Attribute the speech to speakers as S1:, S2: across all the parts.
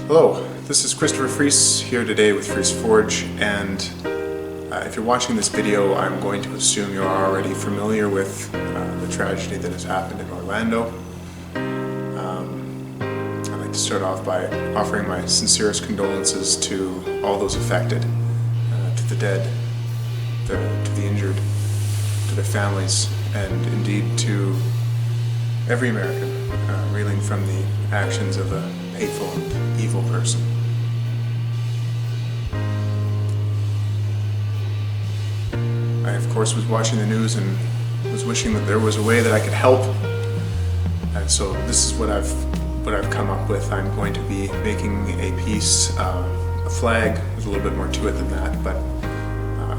S1: Hello, this is Christopher Fries here today with Fries Forge, and if you're watching this video, I'm going to assume you're already familiar with the tragedy that has happened in Orlando. I'd like to start off by offering my sincerest condolences to all those affected, to the dead, to the injured, to their families, and indeed to every American reeling from the actions of a hateful and evil person. I, of course, was watching the news and was wishing that there was a way that I could help. And so this is what I've come up with. I'm going to be making a piece, a flag. There's a little bit more to it than that, but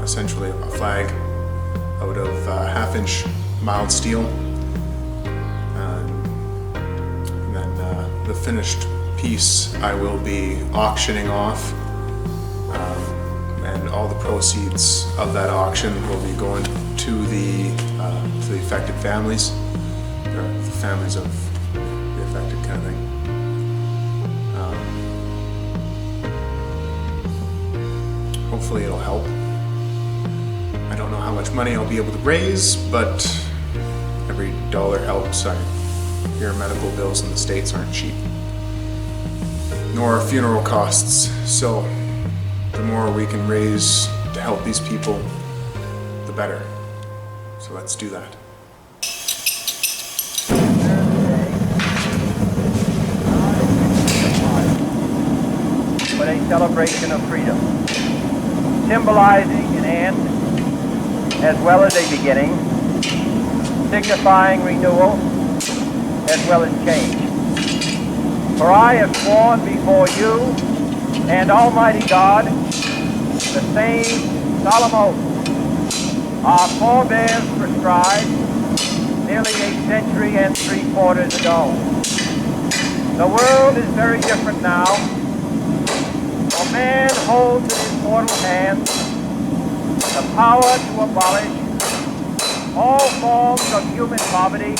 S1: essentially a flag out of 1/2-inch mild steel. And then the finished piece I will be auctioning off, and all the proceeds of that auction will be going to the affected families, or the families of the affected kind of thing. Hopefully it'll help. I don't know how much money I'll be able to raise, but every dollar helps. Your medical bills in the States aren't cheap, nor funeral costs. So the more we can raise to help these people, the better. So let's do that.
S2: But a celebration of freedom, symbolizing an end as well as a beginning, signifying renewal as well as change. For I have sworn before you and Almighty God the same solemn oath our forebears prescribed nearly a century and 3/4 ago. The world is very different now, for man holds in his mortal hands the power to abolish all forms of human poverty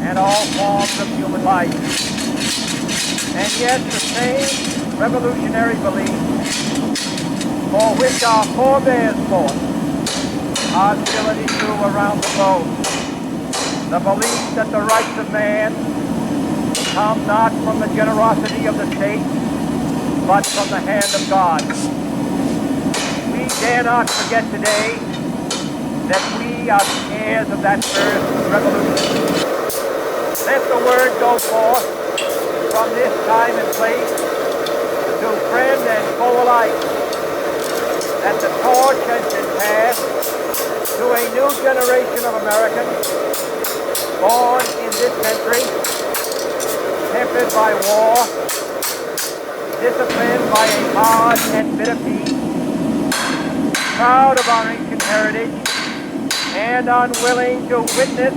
S2: and all forms of human life. And yet the same revolutionary belief for which our forebears fought are still at issue around the globe. The belief that the rights of man come not from the generosity of the state, but from the hand of God. We dare not forget today that we are the heirs of that first revolution. Let the word go forth from this time and place to friend and foe alike that the torch has been passed to a new generation of Americans born in this century, tempered by war, disciplined by a hard and bitter peace, proud of our ancient heritage, and unwilling to witness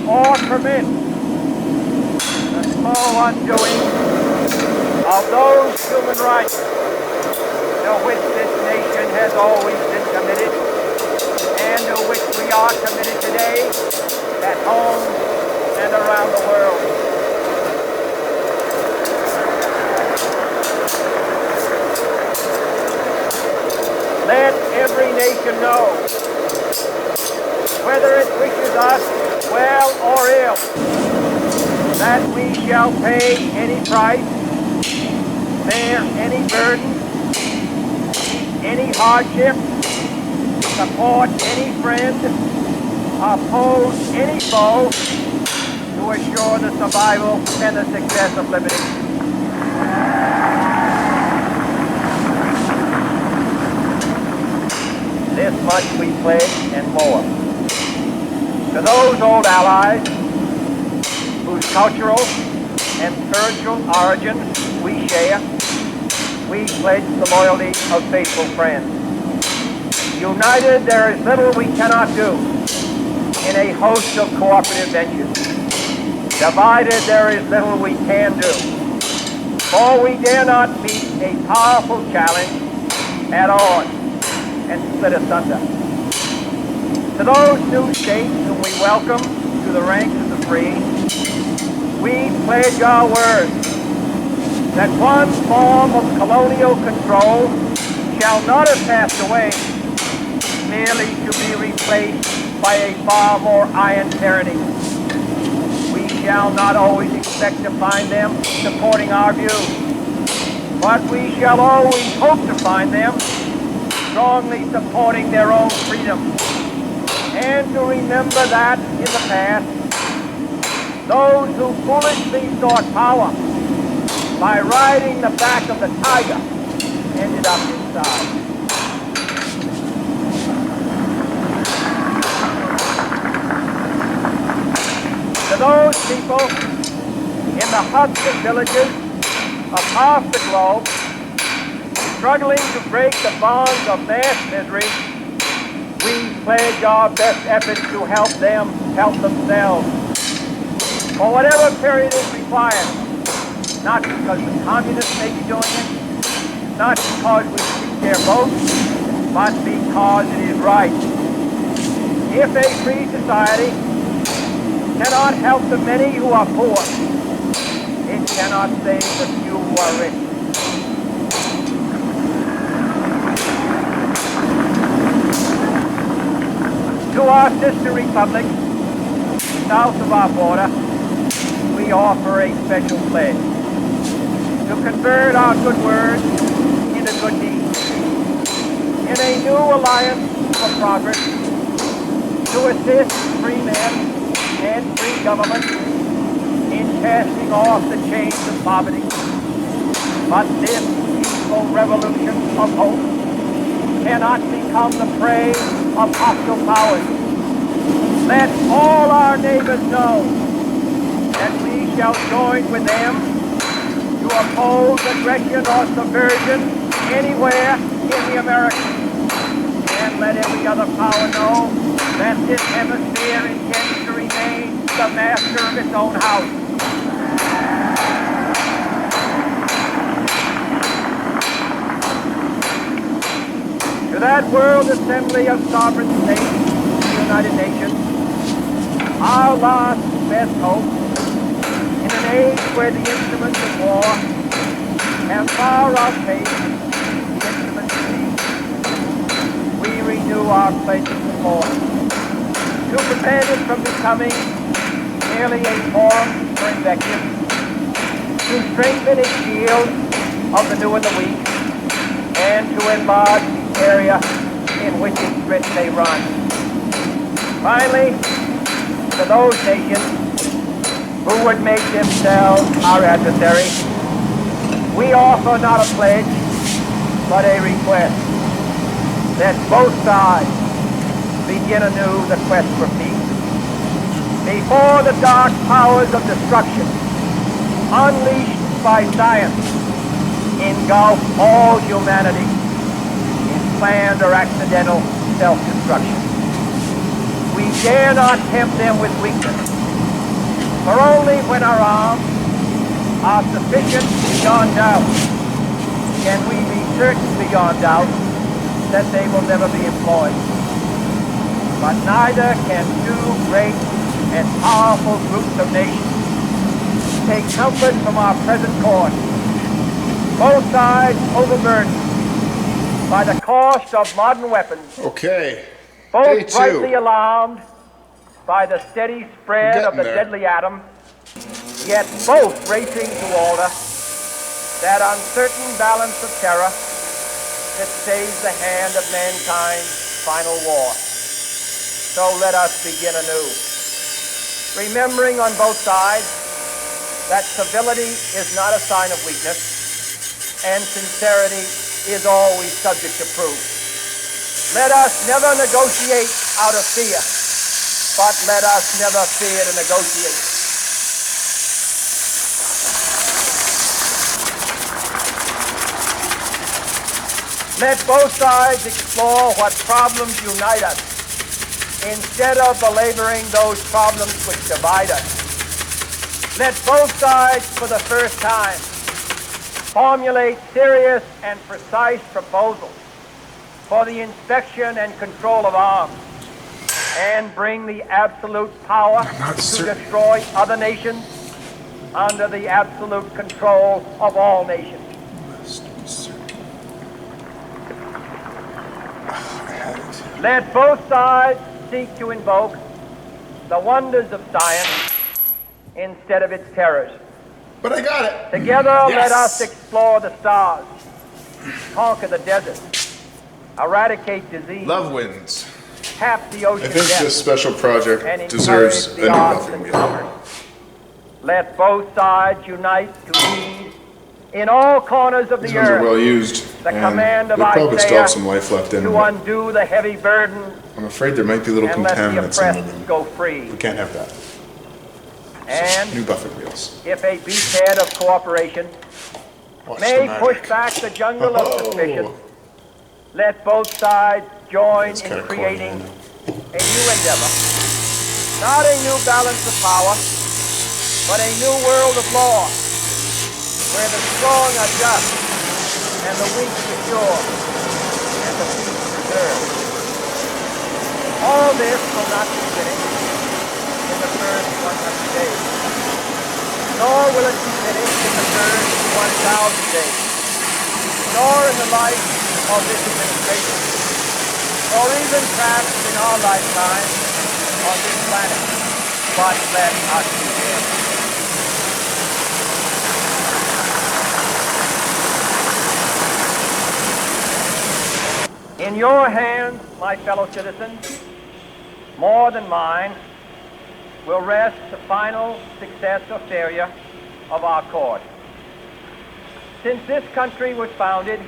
S2: or permit the slow undoing of those human rights to which this nation has always been committed, and to which we are committed today at home and around the world. Let every nation know, whether it wishes us well or ill, that we shall pay any price, bear any burden, meet any hardship, support any friend, oppose any foe, to assure the survival and the success of liberty. This much we pledge and more. To those old allies whose cultural and spiritual origins we share, we pledge the loyalty of faithful friends. United, there is little we cannot do in a host of cooperative ventures. Divided, there is little we can do, for we dare not meet a powerful challenge at odds and split asunder. To those new states whom we welcome to the ranks of the free, we pledge our word that one form of colonial control shall not have passed away, merely to be replaced by a far more iron tyranny. We shall not always expect to find them supporting our views, but we shall always hope to find them strongly supporting their own freedom, and to remember that in the past, those who foolishly sought power by riding the back of the tiger ended up inside. To those people in the huts and villages of half the globe struggling to break the bonds of mass misery, we pledge our best efforts to help them help themselves for whatever period is required, not because the communists may be doing it, not because we seek their votes, but because it is right. If a free society cannot help the many who are poor, it cannot save the few who are rich. To our sister republic, south of our border, we offer a special pledge to convert our good words into good deeds, in a new alliance for progress, to assist free men and free government in casting off the chains of poverty. But this peaceful revolution of hope cannot become the prey of hostile powers. Let all our neighbors know that we shall join with them to oppose aggression or subversion anywhere in the Americas. And let every other power know that this hemisphere intends to remain the master of its own house. To that World Assembly of Sovereign States, the United Nations, our last best hope, in an age where the instruments of war have far outpaced the instruments of peace, we renew our pledge of support to prevent it from becoming merely a forum for invective, to strengthen its shield of the new and the weak, and to enlarge the area in which its threats may run. Finally, to those nations who would make themselves our adversary, we offer not a pledge, but a request that both sides begin anew the quest for peace. Before the dark powers of destruction, unleashed by science, engulf all humanity in planned or accidental self-destruction. We dare not tempt them with weakness, for only when our arms are sufficient beyond doubt can we be certain beyond doubt that they will never be employed. But neither can two great and powerful groups of nations take comfort from our present course, both sides overburdened by the cost of modern weapons,
S1: Okay.
S2: both rightly alarmed by the steady spread of the deadly atom, yet both racing toward that uncertain balance of terror that stays the hand of mankind's final war. So let us begin anew, remembering on both sides that civility is not a sign of weakness, and sincerity is always subject to proof. Let us never negotiate out of fear, but let us never fear to negotiate. Let both sides explore what problems unite us, instead of belaboring those problems which divide us. Let both sides, for the first time, formulate serious and precise proposals for the inspection and control of arms, and bring the absolute power to destroy other nations under the absolute control of all nations. Let both sides seek to invoke the wonders of science instead of its terrors.
S1: But I got it.
S2: Together,
S1: Yes.
S2: let us explore the stars, conquer the desert, eradicate disease,
S1: Love wins.
S2: tap the ocean
S1: I think
S2: depths,
S1: this special
S2: and
S1: project
S2: encourage
S1: deserves a
S2: the
S1: new
S2: arts
S1: buffing
S2: and
S1: wheel.
S2: commerce. Let both sides unite to lead in all corners of
S1: These
S2: the
S1: ones are well
S2: earth
S1: used,
S2: the
S1: and
S2: command of
S1: they probably still
S2: Isaiah
S1: have some life left in them.
S2: to
S1: but
S2: undo the heavy burden
S1: I'm afraid there might be little
S2: and let the
S1: contaminants in
S2: oppressed
S1: them.
S2: go free.
S1: We can't have that.
S2: And
S1: New buffing wheels.
S2: if a beachhead of cooperation
S1: Watch
S2: may
S1: the
S2: push
S1: magic.
S2: back the jungle of
S1: Oh.
S2: suspicion, let both sides join
S1: It's
S2: in
S1: kinda corny,
S2: creating
S1: I know.
S2: a new endeavor. Not a new balance of power, but a new world of law, where the strong are just, and the weak secure, and the peace preserved. All this will not be finished in the first 100 days, nor will it be finished in the first 1,000 days, nor in the life of this administration, or even perhaps in our lifetime on this planet. But let us begin. In your hands, my fellow citizens, more than mine, will rest the final success or failure of our court. Since this country was founded,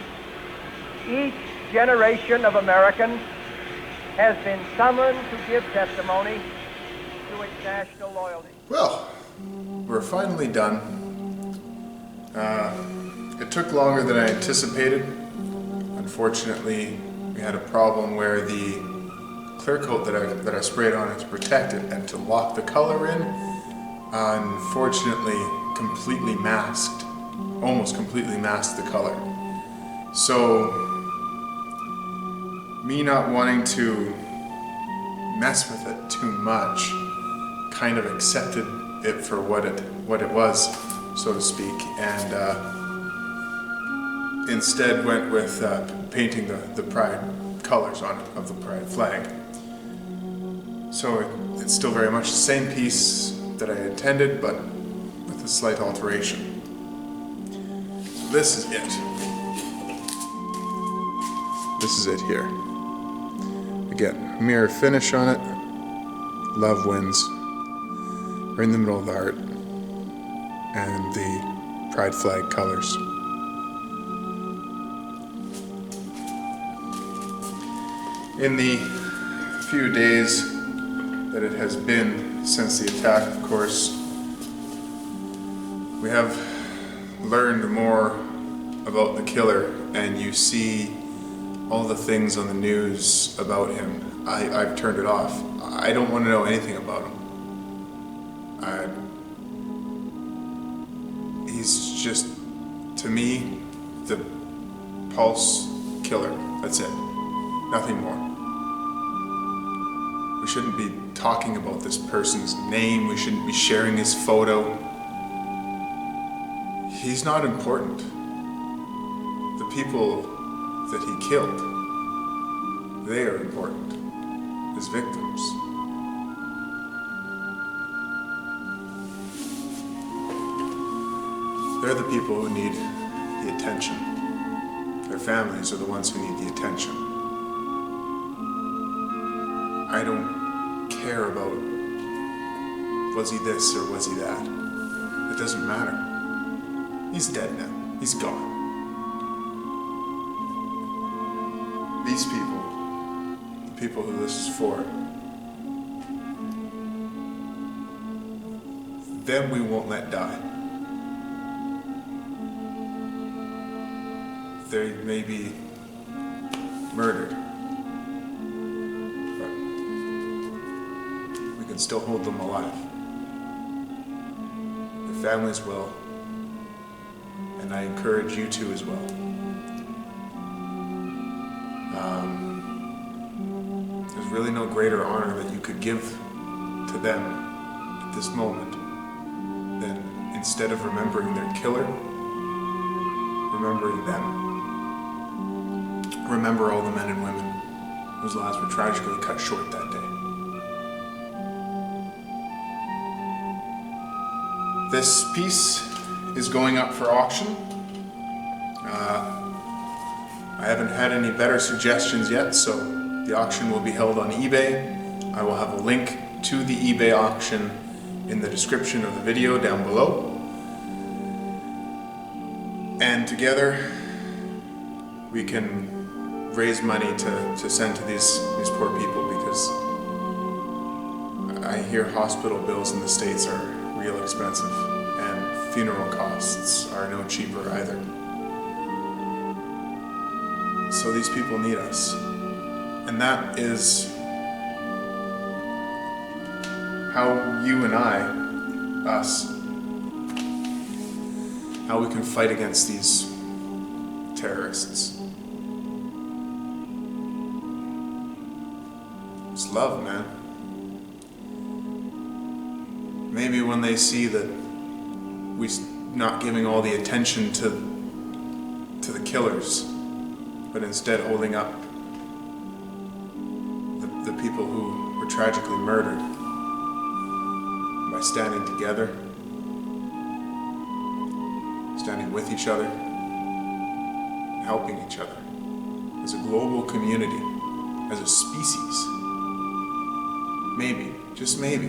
S2: each generation of Americans has been summoned to give testimony to its national loyalty.
S1: Well, we're finally done. It took longer than I anticipated. Unfortunately, we had a problem where the clear coat that I sprayed on it to protect it and to lock the color in, unfortunately, completely masked, almost completely masked the color. So, me not wanting to mess with it too much, kind of accepted it for what it was, so to speak, and instead went with painting the pride colors on it of the pride flag. So it's still very much the same piece that I intended, but with a slight alteration. So this is it. This is it here. Again, mirror finish on it. Love wins. We're in the middle of the heart. And the pride flag colors. In the few days that it has been since the attack, of course, we have learned more about the killer, and you see all the things on the news about him. I've turned it off. I don't want to know anything about him. He's just, to me, the Pulse killer. That's it. Nothing more. We shouldn't be talking about this person's name. We shouldn't be sharing his photo. He's not important. The people that he killed, they are important. His victims. They're the people who need the attention. Their families are the ones who need the attention. I don't care about was he this or was he that. It doesn't matter. He's dead now. He's gone. These people, the people who this is for, them we won't let die. They may be murdered, but we can still hold them alive. Their families will, and I encourage you to as well. There's really no greater honor that you could give to them at this moment than instead of remembering their killer, remembering them. Remember all the men and women whose lives were tragically cut short that day. This piece is going up for auction. I haven't had any better suggestions yet, so the auction will be held on eBay. I will have a link to the eBay auction in the description of the video down below. And together we can raise money to send to these poor people, because I hear hospital bills in the States are real expensive, and funeral costs are no cheaper either. So these people need us. And that is how you and us, how we can fight against these terrorists. It's love, man. Maybe when they see that we're not giving all the attention to the killers, but instead holding up the people who were tragically murdered by standing together, standing with each other, helping each other as a global community, as a species. Maybe, just maybe,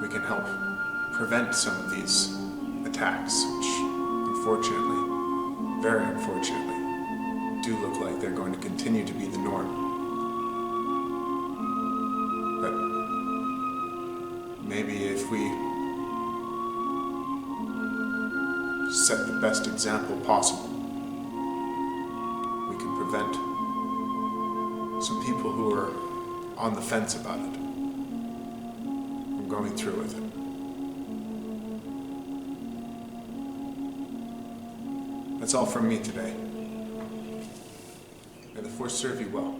S1: we can help prevent some of these attacks, which unfortunately, very unfortunately, do look like they're going to continue to be the norm. But maybe if we set the best example possible, we can prevent some people who are on the fence about it from going through with it. That's all from me today. May the Force serve you well.